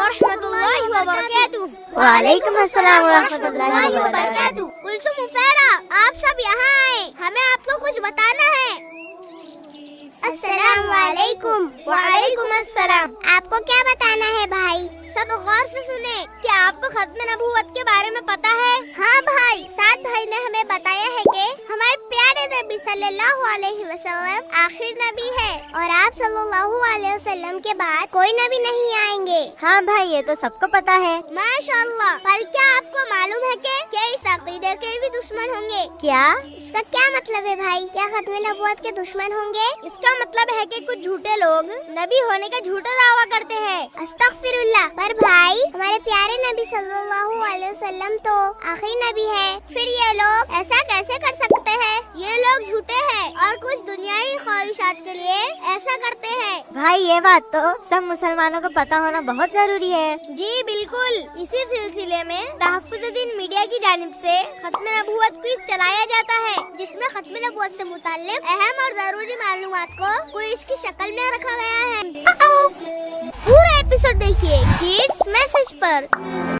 वरहमतुल्लाहि वबरकातुहू। वालेकुम अस्सलाम वरहमतुल्लाहि वबरकातुहू। कुलसुम मुफेरा, आप सब यहाँ आए, हमें आपको कुछ बताना है। अस्सलाम वालेकुम। वालेकुम अस्सलाम। आपको क्या बताना है भाई? सब गौर से सुने। क्या आपको खत्म नबूवत के बारे में पता है? हाँ भाई, साद भाई ने हमें बताया है कि हमारे प्यारे नबी सल्लल्लाहु अलैहि वसल्लम आखिरी नबी है और आप सल्लल्लाहु अलैहि वसल्लम के बाद कोई नबी नहीं आएंगे। हाँ भाई, ये तो सबको पता है। माशाअल्लाह। पर क्या आपको मालूम है कि इस अकीदे के भी दुश्मन होंगे? क्या? इसका क्या मतलब है भाई? क्या खत्म नबूवत के दुश्मन होंगे? इसका मतलब है कि कुछ झूठे लोग नबी होने का झूठा दावा करते हैं। अस्तगफिरुल्लाह। पर भाई, हमारे प्यारे नबी सल्लल्लाहु अलैहि वसल्लम तो आखिरी नबी है, फिर ये लोग ऐसा कैसे कर सकते हैं? ये लोग झूठे हैं और कुछ दुनियावी ख्वाहिशात के लिए ऐसा करते हैं। भाई, ये बात तो सब मुसलमानों को पता होना बहुत जरूरी है। जी बिल्कुल। इसी सिलसिले में तहफ़्फ़ुज़-ए-दीन मीडिया की जानिब से खत्म नबूवत क्विज़ चलाया जाता है, जिसमें खत्म नबूवत से मुताल्लिक़ अहम और जरूरी मालूमात को क्विज़ की शक्ल में रखा गया है। पूरा एपिसोड देखिए किड्स मैसेज पर।